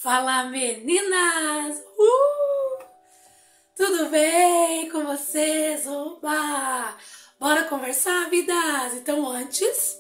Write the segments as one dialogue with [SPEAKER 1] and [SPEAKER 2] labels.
[SPEAKER 1] Fala, meninas! Tudo bem com vocês? Oba! Bora conversar, vidas? Então, antes,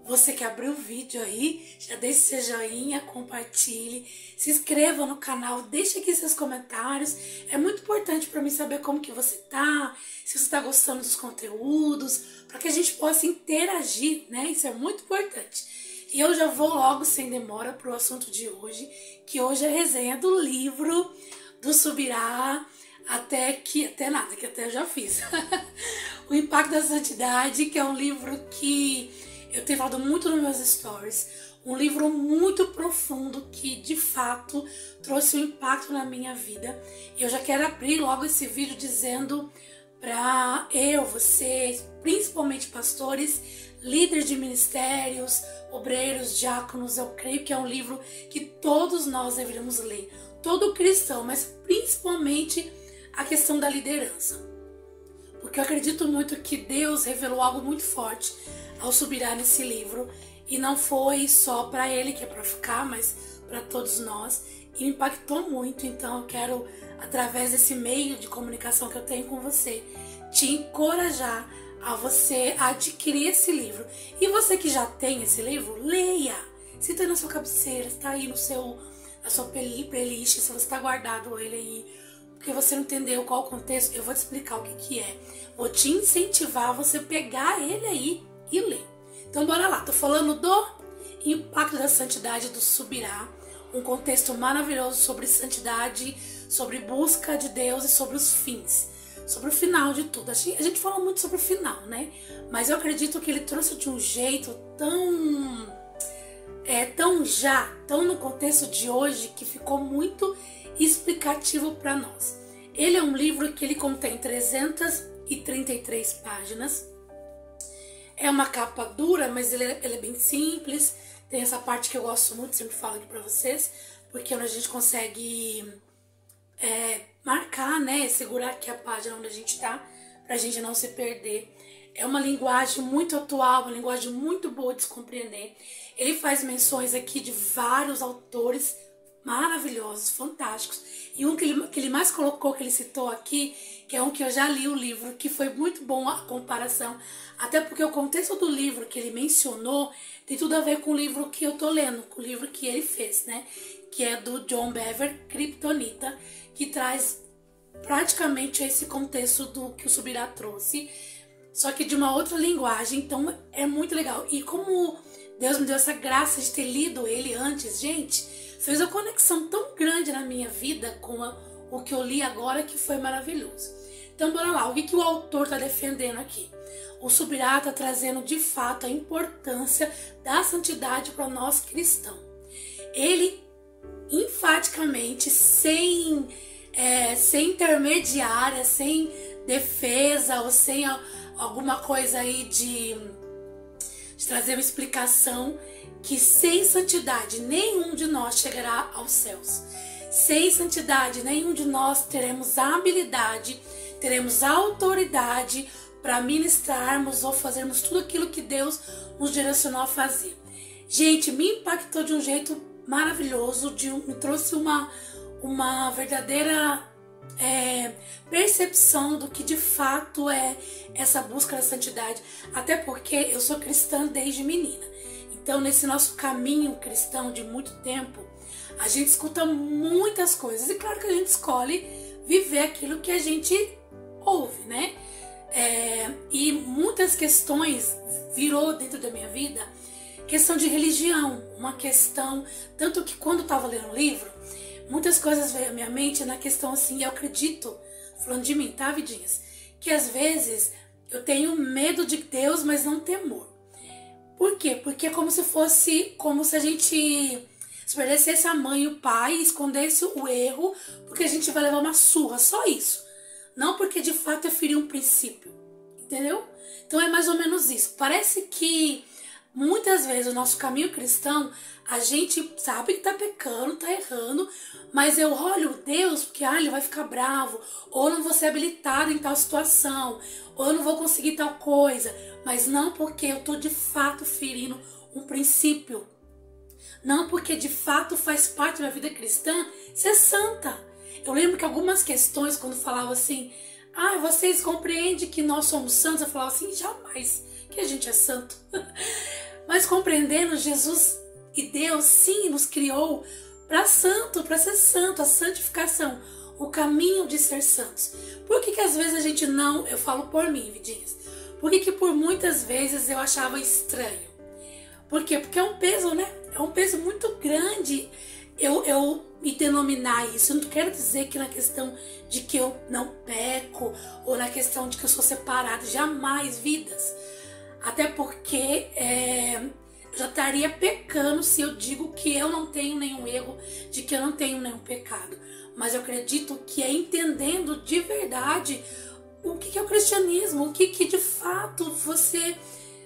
[SPEAKER 1] você que abriu o vídeo aí, já deixe seu joinha, compartilhe, se inscreva no canal, deixe aqui seus comentários. É muito importante para mim saber como que você tá, se você tá gostando dos conteúdos, para que a gente possa interagir, né? Isso é muito importante. E eu já vou logo, sem demora, para o assunto de hoje, que hoje é a resenha do livro do Subirá, até eu já fiz. O Impacto da Santidade, que é um livro que eu tenho falado muito nos meus stories, um livro muito profundo que, de fato, trouxe um impacto na minha vida. Eu já quero abrir logo esse vídeo dizendo para vocês, principalmente pastores, líderes de ministérios, obreiros, diáconos, eu creio que é um livro que todos nós deveríamos ler. Todo cristão, mas principalmente a questão da liderança. Porque eu acredito muito que Deus revelou algo muito forte ao Subirá nesse livro. E não foi só para ele, que é para ficar, mas para todos nós. E me impactou muito, então eu quero, através desse meio de comunicação que eu tenho com você, te encorajar a você adquirir esse livro. E você que já tem esse livro, leia. Se está na sua cabeceira, está aí na sua playlist, se você está guardado ele aí, porque você não entendeu qual o contexto, eu vou te explicar o que é. Vou te incentivar a você pegar ele aí e ler. Então bora lá, tô falando do Impacto da Santidade do Subirá, um contexto maravilhoso sobre santidade, sobre busca de Deus e sobre os fins, sobre o final de tudo. A gente fala muito sobre o final, né? Mas eu acredito que ele trouxe de um jeito tão no contexto de hoje, que ficou muito explicativo para nós. Ele é um livro que ele contém 333 páginas. É uma capa dura, mas ele é bem simples. Tem essa parte que eu gosto muito, sempre falo aqui para vocês, porque a gente consegue marcar, né, segurar aqui a página onde a gente tá, pra gente não se perder. É uma linguagem muito atual, uma linguagem muito boa de se compreender. Ele faz menções aqui de vários autores maravilhosos, fantásticos. E um que ele mais colocou, que ele citou aqui, que é um que eu já li o livro, que foi muito bom a comparação, até porque o contexto do livro que ele mencionou tem tudo a ver com o livro que eu tô lendo, com o livro que ele fez, né? Que é do John Bevere, Kryptonita, que traz praticamente esse contexto do que o Subirá trouxe, só que de uma outra linguagem. Então é muito legal. E como Deus me deu essa graça de ter lido ele antes, gente, fez uma conexão tão grande na minha vida com o que eu li agora, que foi maravilhoso. Então bora lá, o que o autor está defendendo aqui? O Subirá está trazendo de fato a importância da santidade para nós cristãos. Ele enfaticamente, sem intermediária, sem defesa ou sem alguma coisa aí de trazer uma explicação, que sem santidade nenhum de nós chegará aos céus. Sem santidade nenhum de nós teremos a habilidade, teremos a autoridade para ministrarmos ou fazermos tudo aquilo que Deus nos direcionou a fazer. Gente, me impactou de um jeito maravilhoso, me trouxe uma verdadeira percepção do que de fato é essa busca da santidade. Até porque eu sou cristã desde menina. Então, nesse nosso caminho cristão de muito tempo, a gente escuta muitas coisas. E claro que a gente escolhe viver aquilo que a gente ouve, né? E muitas questões virou dentro da minha vida questão de religião, uma questão, tanto que quando eu estava lendo o livro, muitas coisas veio à minha mente na questão assim, eu acredito, falando de mim, tá, vidinhas? Que às vezes eu tenho medo de Deus, mas não temor. Por quê? Porque é como se a gente estabelecesse a mãe e o pai e escondesse o erro, porque a gente vai levar uma surra, só isso. Não porque de fato eu feri um princípio, entendeu? Então é mais ou menos isso. Parece que muitas vezes o nosso caminho cristão, a gente sabe que tá pecando, tá errando, mas eu olho Deus porque ele vai ficar bravo, ou eu não vou ser habilitado em tal situação, ou eu não vou conseguir tal coisa, mas não porque eu tô de fato ferindo um princípio. Não, porque de fato faz parte da minha vida cristã ser santa. Eu lembro que algumas questões, quando falava assim, vocês compreendem que nós somos santos? Eu falava assim, jamais que a gente é santo. Mas compreendendo, Jesus e Deus sim nos criou para santo, para ser santo, a santificação, o caminho de ser santos. Por que às vezes a gente não, eu falo por mim, vidinhas, por que por muitas vezes eu achava estranho? Por quê? Porque é um peso, né? É um peso muito grande eu me denominar isso. Eu não quero dizer que na questão de que eu não peco ou na questão de que eu sou separada, jamais, vidas. Até porque eu já estaria pecando se eu digo que eu não tenho nenhum erro, de que eu não tenho nenhum pecado. Mas eu acredito que é entendendo de verdade o que é o cristianismo, o que de fato você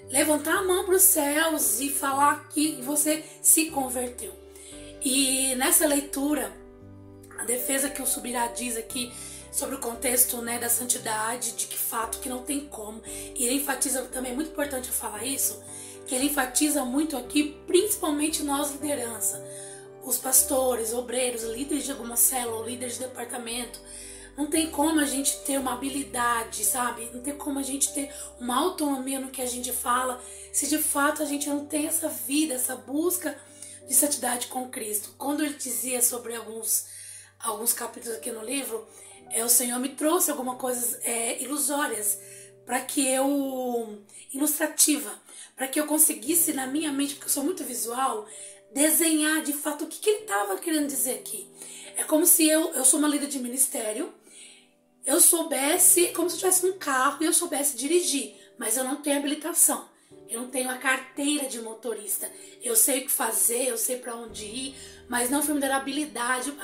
[SPEAKER 1] levantar a mão para os céus e falar que você se converteu. E nessa leitura, a defesa que o Subirá diz aqui sobre o contexto, né, da santidade, de que fato que não tem como. E ele enfatiza, também é muito importante eu falar isso, que ele enfatiza muito aqui, principalmente nós liderança, os pastores, obreiros, líderes de alguma célula, líderes de departamento. Não tem como a gente ter uma habilidade, sabe? Não tem como a gente ter uma autonomia no que a gente fala, se de fato a gente não tem essa vida, essa busca de santidade com Cristo. Quando ele dizia sobre alguns capítulos aqui no livro, o Senhor me trouxe algumas coisas ilusórias, para que ilustrativa, para que eu conseguisse na minha mente, porque eu sou muito visual, desenhar de fato o que ele estava querendo dizer aqui. É como se eu sou uma líder de ministério, eu soubesse, como se eu tivesse um carro e eu soubesse dirigir, mas eu não tenho habilitação, eu não tenho a carteira de motorista, eu sei o que fazer, eu sei para onde ir, mas não fui me dar a habilidade,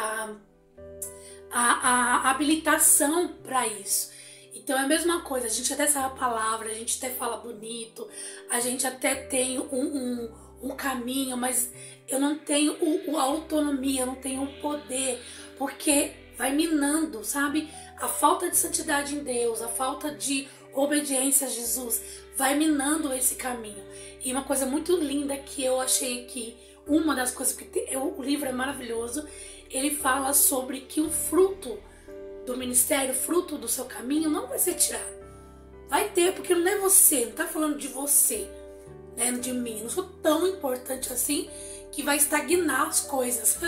[SPEAKER 1] a habilitação para isso. Então é a mesma coisa, a gente até sabe a palavra, a gente até fala bonito, a gente até tem um caminho, mas eu não tenho a autonomia, eu não tenho o poder, porque vai minando, sabe? A falta de santidade em Deus, a falta de obediência a Jesus, vai minando esse caminho. E uma coisa muito linda que eu achei aqui, uma das coisas, porque o livro é maravilhoso, ele fala sobre que o fruto do ministério, o fruto do seu caminho não vai ser tirado. Vai ter, porque não é você, não tá falando de você, né, de mim. Não sou tão importante assim que vai estagnar as coisas.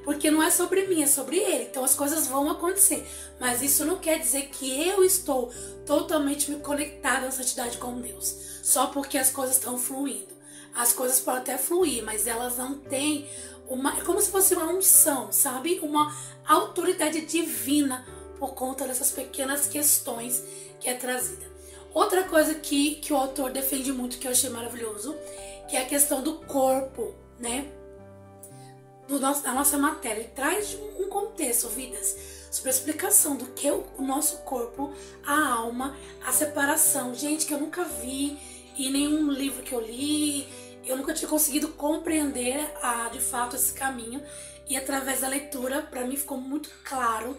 [SPEAKER 1] Porque não é sobre mim, é sobre ele. Então as coisas vão acontecer. Mas isso não quer dizer que eu estou totalmente me conectada à santidade com Deus. Só porque as coisas estão fluindo. As coisas podem até fluir, mas elas não têm é como se fosse uma unção, sabe? Uma autoridade divina por conta dessas pequenas questões que é trazida. Outra coisa que o autor defende muito, que eu achei maravilhoso, que é a questão do corpo, né? Da nossa matéria. Ele traz um contexto, vidas, sobre a explicação do que é o nosso corpo, a alma, a separação. Gente, que eu nunca vi em nenhum livro que eu li, eu nunca tinha conseguido compreender de fato esse caminho. E através da leitura, para mim ficou muito claro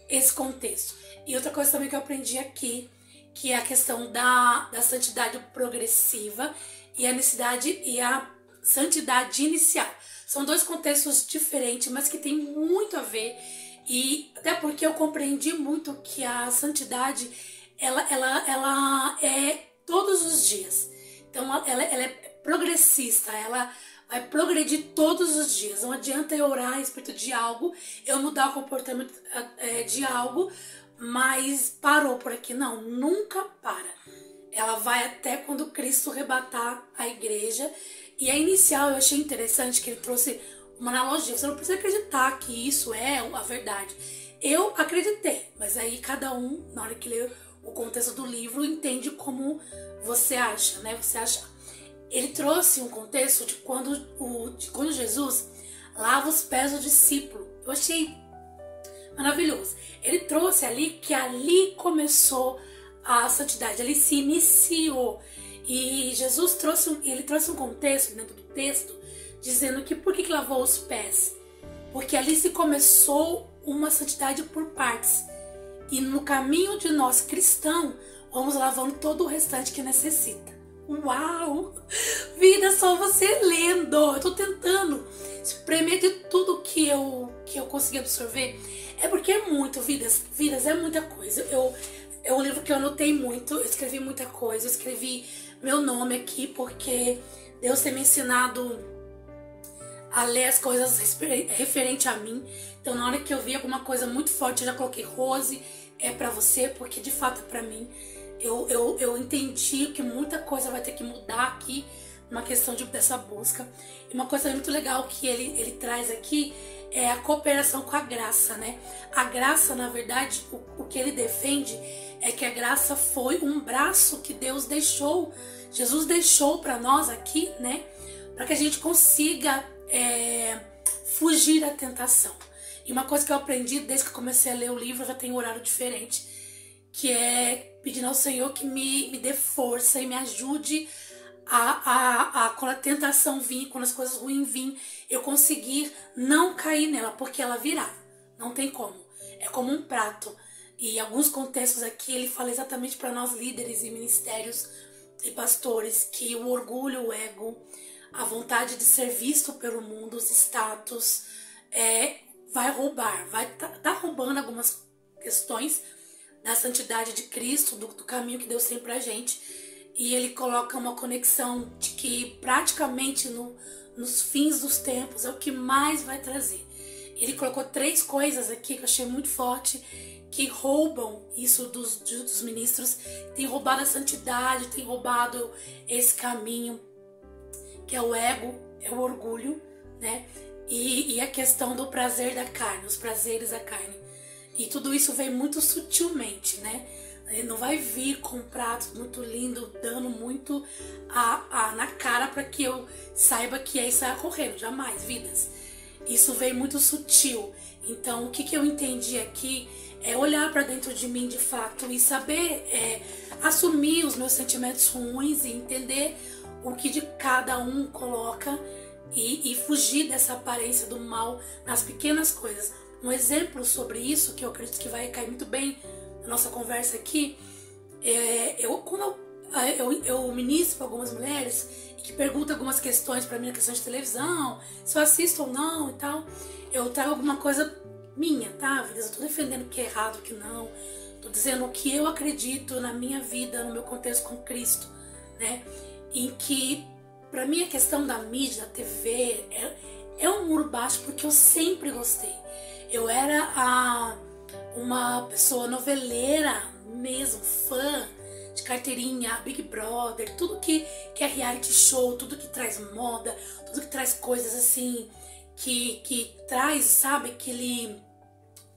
[SPEAKER 1] esse contexto. E outra coisa também que eu aprendi aqui, que é a questão da santidade progressiva e a necessidade e a santidade inicial. São dois contextos diferentes, mas que tem muito a ver. E até porque eu compreendi muito que a santidade ela é todos os dias. Então ela é progressista, ela vai progredir todos os dias. Não adianta eu orar a respeito de algo, eu mudar o comportamento de algo, mas parou por aqui. Não, nunca para. Ela vai até quando Cristo arrebatar a igreja. E a inicial eu achei interessante que ele trouxe uma analogia. Você não precisa acreditar que isso é a verdade. Eu acreditei, mas aí cada um, na hora que lê o contexto do livro, entende como você acha, né? Você acha. Ele trouxe um contexto de quando Jesus lava os pés do discípulo. Eu achei maravilhoso. Ele trouxe ali que ali começou a santidade, ali se iniciou. E Jesus trouxe um contexto dentro do texto, dizendo que por que lavou os pés? Porque ali se começou uma santidade por partes. E no caminho de nós cristãos, vamos lavando todo o restante que necessita. Uau! Vida, só você lendo. Eu tô tentando espremer de tudo que eu consegui absorver. É porque é muito, vidas é muita coisa. É um livro que eu anotei muito, eu escrevi muita coisa, eu escrevi meu nome aqui porque Deus tem me ensinado a ler as coisas referente a mim. Então na hora que eu vi alguma coisa muito forte, eu já coloquei Rose, é pra você, porque de fato é pra mim. Eu entendi que muita coisa vai ter que mudar aqui, uma questão dessa busca. E uma coisa muito legal que ele traz aqui é a cooperação com a graça, né? A graça, na verdade, o que ele defende é que a graça foi um braço que Deus deixou, Jesus deixou para nós aqui, né? Para que a gente consiga fugir da tentação. E uma coisa que eu aprendi desde que eu comecei a ler o livro, eu já tenho um horário diferente, que é pedindo ao Senhor que me dê força e me ajude quando a tentação vir, quando as coisas ruins vir, eu conseguir não cair nela, porque ela virá. Não tem como. É como um prato. E em alguns contextos aqui ele fala exatamente para nós líderes e ministérios e pastores que o orgulho, o ego, a vontade de ser visto pelo mundo, os status, vai roubar, vai tá roubando algumas questões da santidade de Cristo, do caminho que Deus tem pra gente. E ele coloca uma conexão de que praticamente nos fins dos tempos é o que mais vai trazer. Ele colocou 3 coisas aqui que eu achei muito forte, que roubam isso dos ministros, tem roubado a santidade, tem roubado esse caminho, que é o ego, é o orgulho, né? E a questão do prazer da carne, os prazeres da carne. E tudo isso vem muito sutilmente, né? Ele não vai vir com um prato muito lindo, dando muito na cara para que eu saiba que é isso correndo. Jamais, vidas. Isso vem muito sutil. Então, o que eu entendi aqui é olhar para dentro de mim de fato e saber assumir os meus sentimentos ruins e entender o que de cada um coloca e fugir dessa aparência do mal nas pequenas coisas. Um exemplo sobre isso, que eu acredito que vai cair muito bem na nossa conversa aqui, quando eu ministro para algumas mulheres que perguntam algumas questões para mim na questão de televisão, se eu assisto ou não e tal, eu trago alguma coisa minha, tá? Eu tô defendendo o que é errado, o que não, tô dizendo o que eu acredito na minha vida, no meu contexto com Cristo, né? Em que, para mim, a questão da mídia, da TV, é um muro baixo, porque eu sempre gostei. Eu era uma pessoa noveleira mesmo, fã de carteirinha, Big Brother, tudo que é reality show, tudo que traz moda, tudo que traz coisas assim, que traz, sabe, aquele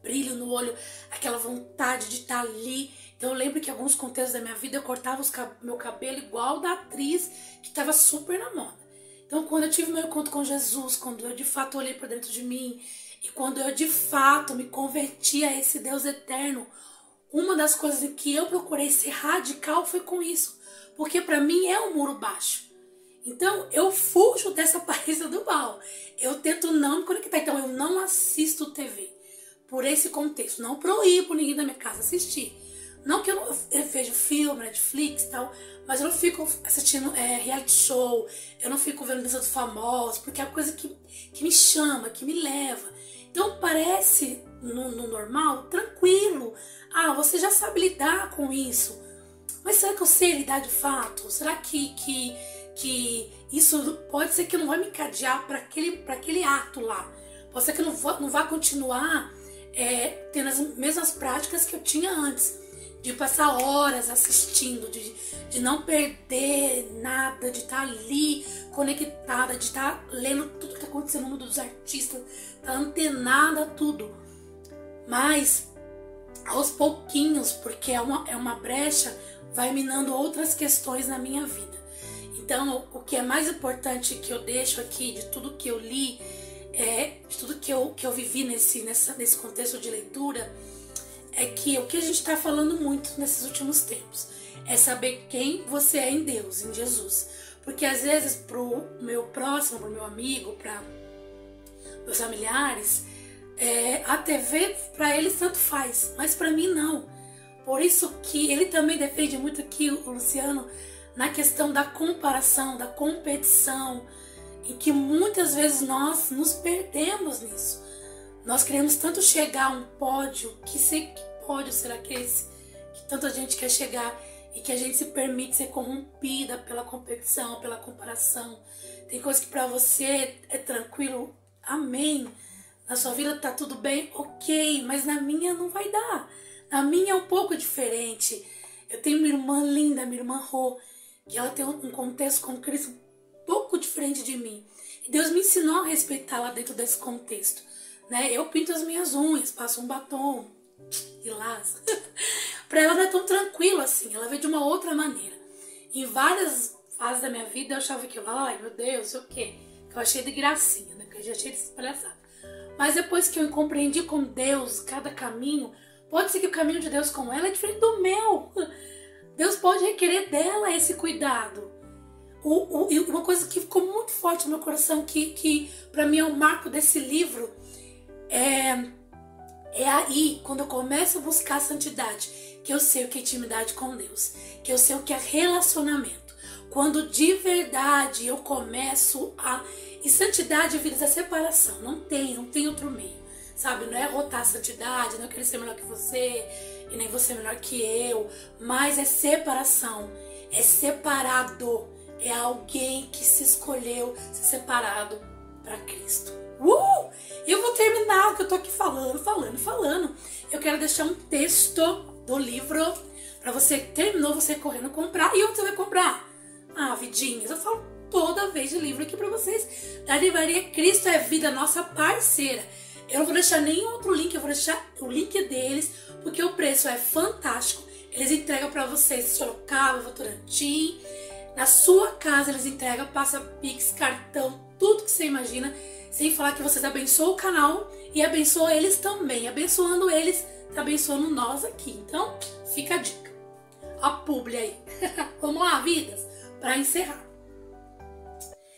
[SPEAKER 1] brilho no olho, aquela vontade de estar ali. Então eu lembro que em alguns contextos da minha vida eu cortava meu cabelo igual da atriz que estava super na moda. Então quando eu tive meu encontro com Jesus, quando eu de fato olhei para dentro de mim, e quando eu de fato me converti a esse Deus eterno, uma das coisas em que eu procurei ser radical foi com isso. Porque para mim é um muro baixo. Então eu fujo dessa aparência do mal. Eu tento não me conectar. Então eu não assisto TV por esse contexto. Não proíbo ninguém da minha casa assistir. Não que eu vejo filme, Netflix e tal, mas eu não fico assistindo reality show, eu não fico vendo lista dos famosos, porque é uma coisa que me chama, que me leva. Então parece, no normal, tranquilo. Ah, você já sabe lidar com isso. Mas será que eu sei lidar de fato? Será que isso pode ser que não vai me encadear para aquele ato lá? Pode ser que eu não vá continuar tendo as mesmas práticas que eu tinha antes. De passar horas assistindo, de não perder nada, de estar ali conectada, de estar lendo tudo que está acontecendo no mundo dos artistas, estar antenada a tudo. Mas, aos pouquinhos, porque é uma brecha, vai minando outras questões na minha vida. Então, o que é mais importante que eu deixo aqui, de tudo que eu li, de tudo que eu vivi nesse contexto de leitura, é que o que a gente está falando muito nesses últimos tempos é saber quem você é em Deus, em Jesus. Porque às vezes pro meu próximo, pro meu amigo, para meus familiares, a TV para eles tanto faz, mas para mim não. Por isso que ele também defende muito aqui, o Luciano, na questão da comparação, da competição, em que muitas vezes nós nos perdemos nisso. Nós queremos tanto chegar a um pódio, que pódio será que é esse que tanta gente quer chegar, e que a gente se permite ser corrompida pela competição, pela comparação. Tem coisa que pra você é tranquilo, amém. Na sua vida tá tudo bem, ok, mas na minha não vai dar. Na minha é um pouco diferente. Eu tenho uma irmã linda, minha irmã Rô, que ela tem um contexto com Cristo um pouco diferente de mim. E Deus me ensinou a respeitá-la dentro desse contexto, né? Eu pinto as minhas unhas, passo um batom e laço. Pra ela não é tão tranquilo assim, ela vê de uma outra maneira. Em várias fases da minha vida eu achava que, ai meu Deus, sei o quê? Que eu achei de gracinha, né? Que eu já achei de palhaçada. Mas depois que eu compreendi com Deus cada caminho, pode ser que o caminho de Deus com ela é diferente do meu. Deus pode requerer dela esse cuidado. E uma coisa que ficou muito forte no meu coração, que para mim é um marco desse livro, é aí, quando eu começo a buscar a santidade, que eu sei o que é intimidade com Deus, que eu sei o que é relacionamento. Quando de verdade eu começo a... E santidade vira essa separação, não tem outro meio, sabe? Não é rotar a santidade, não é querer ser melhor que você, e nem você melhor que eu, mas é separação, é separado, é alguém que se escolheu ser separado para Cristo. Eu vou terminar o que eu tô aqui falando. Eu quero deixar um texto do livro para você, terminou, você correndo comprar. E onde você vai comprar? Ah, vidinhas, eu falo toda vez de livro aqui para vocês. Da livraria Cristo é Vida, nossa parceira. Eu não vou deixar nenhum outro link, eu vou deixar o link deles, porque o preço é fantástico. Eles entregam para vocês Sorocaba, Votorantim. Na sua casa eles entregam, passa Pix, cartão, tudo que você imagina. Sem falar que vocês abençoam o canal e abençoam eles também. Abençoando eles, tá abençoando nós aqui. Então, fica a dica. A publi aí. Vamos lá, vidas? Para encerrar.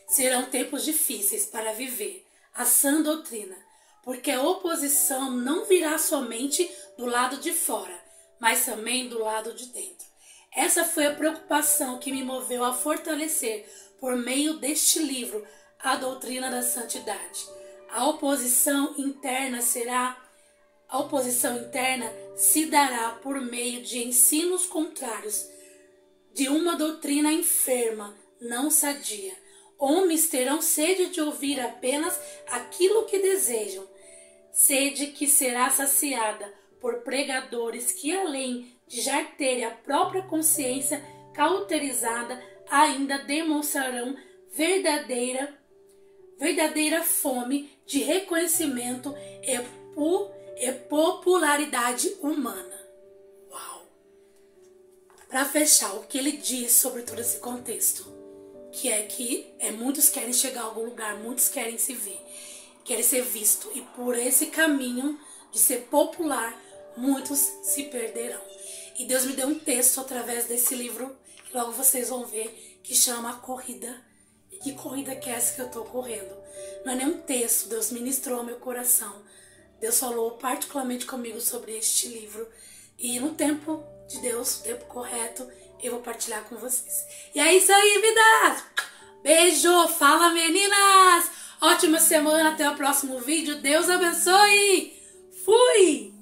[SPEAKER 1] Serão tempos difíceis para viver a sã doutrina, porque a oposição não virá somente do lado de fora, mas também do lado de dentro. Essa foi a preocupação que me moveu a fortalecer, por meio deste livro, a doutrina da santidade. A oposição interna se dará por meio de ensinos contrários, de uma doutrina enferma, não sadia. Homens terão sede de ouvir apenas aquilo que desejam, sede que será saciada por pregadores que, além de já terem a própria consciência cauterizada, ainda demonstrarão verdadeira fome de reconhecimento e popularidade humana. Uau! Para fechar, o que ele diz sobre todo esse contexto, que muitos querem chegar a algum lugar, muitos querem se ver, querem ser visto, e por esse caminho de ser popular, muitos se perderão. E Deus me deu um texto através desse livro, que logo vocês vão ver, que chama A Corrida. E que corrida que é essa que eu tô correndo? Não é nenhum texto, Deus ministrou ao meu coração. Deus falou particularmente comigo sobre este livro. E no tempo de Deus, o tempo correto, eu vou partilhar com vocês. E é isso aí, vidas! Beijo! Fala, meninas! Ótima semana, até o próximo vídeo. Deus abençoe! Fui!